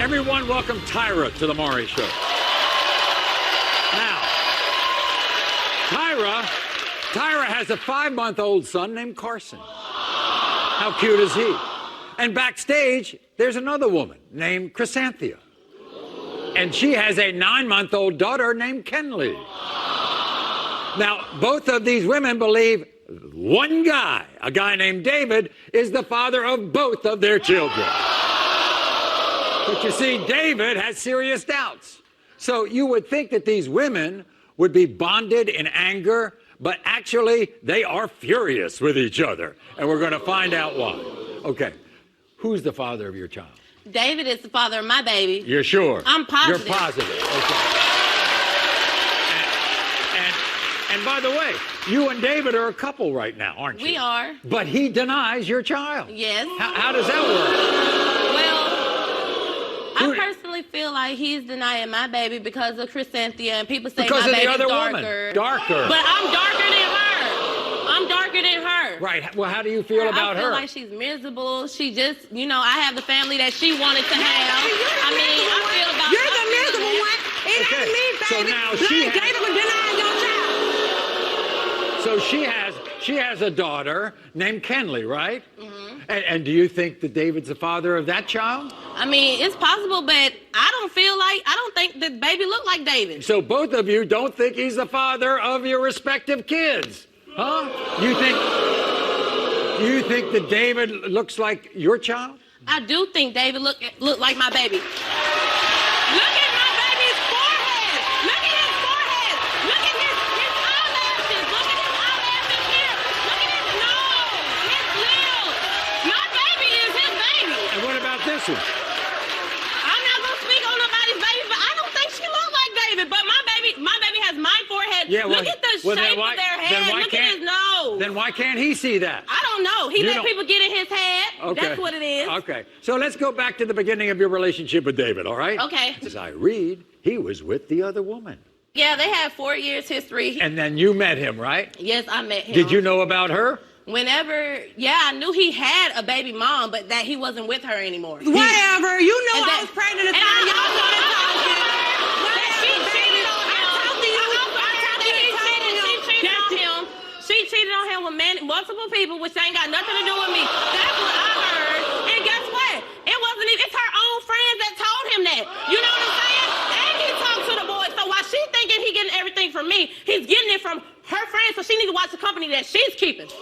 Everyone, welcome Tyra to the Maury Show. Now, Tyra has a 5-month-old son named Carson. How cute is he? And backstage, there's another woman named Chrysanthia. And she has a 9-month-old daughter named Kenley. Now, both of these women believe one guy, a guy named David, is the father of both of their children. But you see, David has serious doubts. So you would think that these women would be bonded in anger, but actually they are furious with each other. And we're going to find out why. Okay, who's the father of your child? David is the father of my baby. You're sure? I'm positive. You're positive, okay. And by the way, you and David are a couple right now, aren't you? We are. But he denies your child. Yes. How does that work? Well, I personally feel like he's denying my baby because of Chrysanthia, and people say because my baby's other darker. Woman. Darker. But I'm darker than her. I'm darker than her. Right. Well, how do you feel about her? I feel like she's miserable. She just, you know, I have the family that she wanted to have. I mean, I feel about You're the miserable one. It ain't me, baby. So now she has... David was denying your child. So she has a daughter named Kenley, right? Mm-hmm. And do you think that David's the father of that child? I mean, it's possible, but I don't think that baby look like David. So both of you don't think he's the father of your respective kids, huh? You think that David looks like your child? I do think David look like my baby. Look at my baby's forehead. Look at his forehead. Look at his eyelashes. Look at his eyelashes here. Look at his nose, his lips. My baby is his baby. And what about this one? I'm not gonna speak on nobody's baby, but I don't think she look like David. But my baby has my forehead. Yeah, look at the shape of their head. Look at his nose. Then why can't he see that? I don't know. He let people get in his head. Okay. That's what it is. Okay. So let's go back to the beginning of your relationship with David, all right? Okay. As I read, he was with the other woman. Yeah, they had 4 years history. And then you met him, right? Yes, I met him. Did you know about her? I knew he had a baby mom, but that he wasn't with her anymore. Whatever. You know I was pregnant at the time. Y'all started talking. She cheated on him with multiple people, which ain't got nothing to do with me. That's what I heard. And guess what? It wasn't even, it's her own friends that told him that. You know what I'm saying? And he talked to the boys. So while she's thinking he getting everything from me, he's getting it from her friends, so she need to watch the company that she's keeping.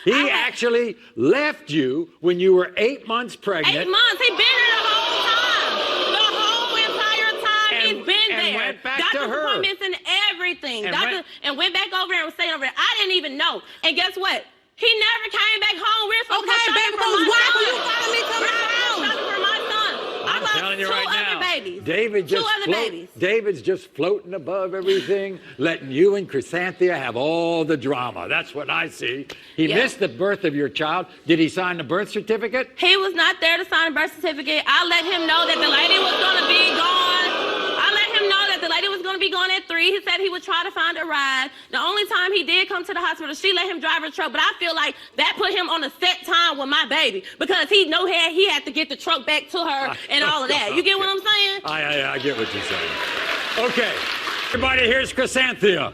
He actually left you when you were 8 months pregnant. 8 months. He been there the whole time. The whole entire time he's been there. And went back Doctor's to her. appointments and everything. And Went back over there and was staying over there. I didn't even know. And guess what? He never came back home. We're supposed to go shopping for my son. You follow me to my house? Shopping for my son. I'm telling you right now, babies. David's just floating above everything, letting you and Chrysanthia have all the drama. That's what I see. He missed the birth of your child. Did he sign the birth certificate? He was not there to sign a birth certificate. I let him know that the lady was going to be gone. The lady was going to be gone at 3. He said he would try to find a ride. The only time he did come to the hospital, she let him drive her truck. But I feel like that put him on a set time with my baby because he knew he had to get the truck back to her and all of that. You get what I'm saying? I get what you're saying. Okay. Everybody, here's Chrysanthia.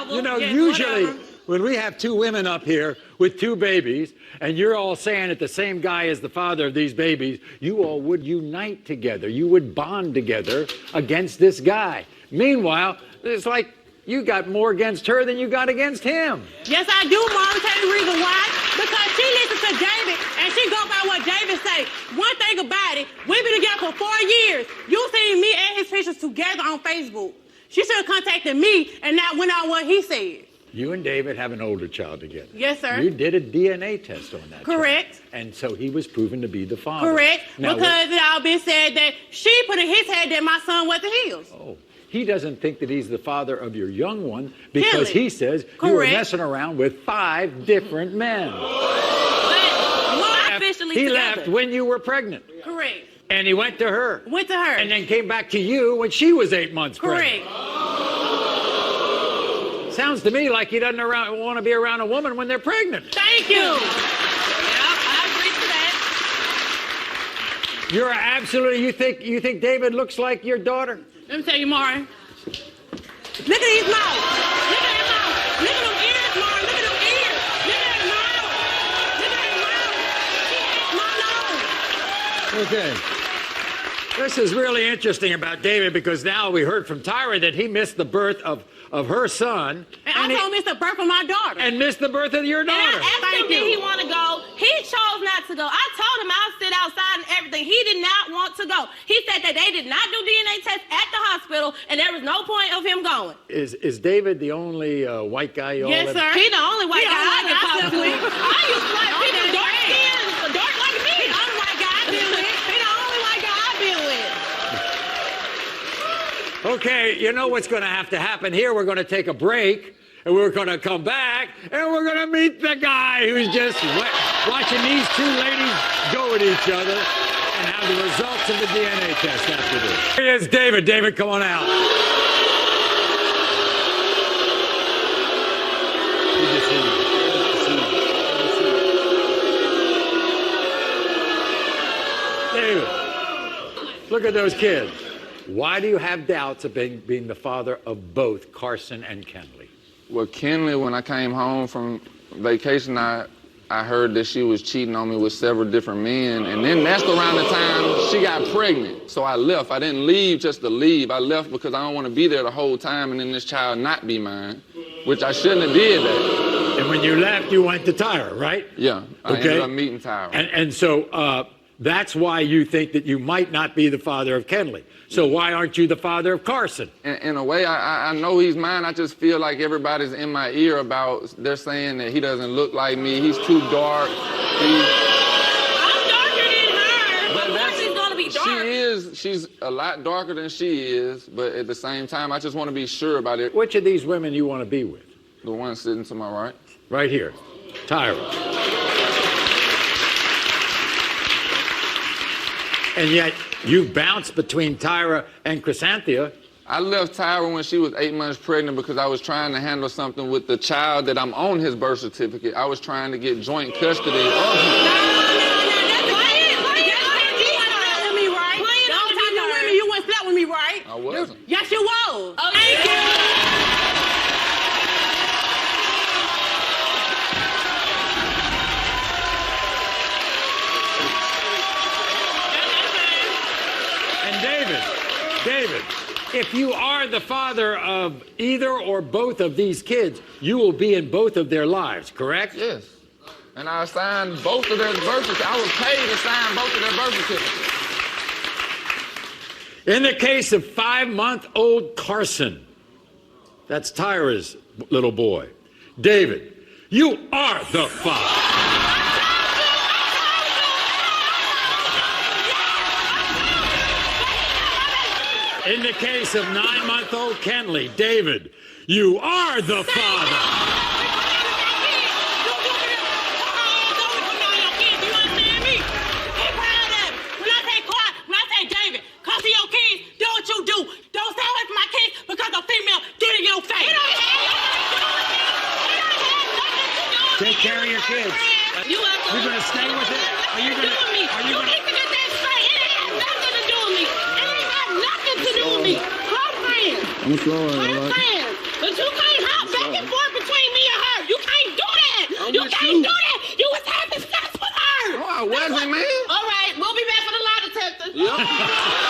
You know, usually when we have 2 women up here with 2 babies and you're all saying that the same guy is the father of these babies, you all would unite together. You would bond together against this guy. Meanwhile, it's like you got more against her than you got against him. Yes, I do, Mom. I'll tell you the reason why. Because she listens to David and she go by what David say. One thing about it, we've been together for 4 years. You seen me and his pictures together on Facebook. She should have contacted me and not went on what he said. You and David have an older child together. Yes, sir. You did a DNA test on that. Correct. Child. And so he was proven to be the father. Correct. Now, because it all been said that she put in his head that my son wasn't his. Oh. He doesn't think that he's the father of your young one because Kelly. he says Correct. you were messing around with 5 different men. officially he together. left when you were pregnant. Correct. And he went to her. Went to her. And then came back to you when she was 8 months Correct. pregnant. Sounds to me like he doesn't want to be around a woman when they're pregnant. Thank you. Yeah, I agree to that. You're absolutely, you think David looks like your daughter? Let me tell you, Maury. Look at his mouth. Look at his mouth. Look at them ears, Maury. Look at them ears. Look at his mouth. Look at his mouth. He ate my nose. Okay. This is really interesting about David because now we heard from Tyra that he missed the birth of her son. And also missed the birth of my daughter. And missed the birth of your And daughter. I asked him, Thank did you. he want to go? He chose not to go. I told him I'll sit outside and everything. He did not want to go. He said that they did not do DNA tests at the hospital, and there was no point of him going. Is David the only white guy you all Yes, ever... sir. He the only white He guy the I only can white talk guy to. I deal with. I used to like people Okay, dark skin, dark like me. He the only white guy I deal with. He the only white guy I deal with. Okay, you know what's going to have to happen here? We're going to take a break, and we're going to come back, and we're going to meet the guy who's just watching these two ladies go at each other and have the results of the DNA test after this. Here is David. David, come on out. Good to see you. Good to see you. Good to see you. David, look at those kids. Why do you have doubts of being the father of both Carson and Kenley? Well, Kenley, when I came home from vacation, I heard that she was cheating on me with several different men. And then that's around the time she got pregnant. So I left. I didn't leave just to leave. I left because I don't want to be there the whole time and then this child not be mine, which I shouldn't have did that. And when you left, you went to Tyra, right? Yeah, I ended up meeting Tyra. And so that's why you think that you might not be the father of Kenley. So why aren't you the father of Carson? In a way, I know he's mine. I just feel like everybody's in my ear about, they're saying that he doesn't look like me. He's too dark. I'm darker than her. Of course he's going to be dark. She's a lot darker than she is, but at the same time, I just want to be sure about it. Which of these women you want to be with? The one sitting to my right. Right here, Tyra. And yet you bounced between Tyra and Chrysanthia. I left Tyra when she was 8 months pregnant because I was trying to handle something with the child that I'm on his birth certificate. I was trying to get joint custody of him. I wasn't. Yes, you was. Oh, Thank you. And David, if you are the father of either or both of these kids, you will be in both of their lives, correct? Yes. And I signed both of their birth certificates. I was paid to sign both of their birth certificates. In the case of 5-month-old Carson, that's Tyra's little boy, David, you are the father. In the case of 9-month-old Kenley, David, you are the father. Take care of your kids. You're gonna stay with it? Are you gonna? You need to get that straight. It ain't got nothing to do with me. It ain't got nothing to do with me. Her friends. I'm sorry, Her friends. But you can't hop back and forth between me and her. You can't do that. You with can't you. do that. You was having sex with her. Oh, I wasn't, man. All right, we'll be back for the lie detector. Yeah.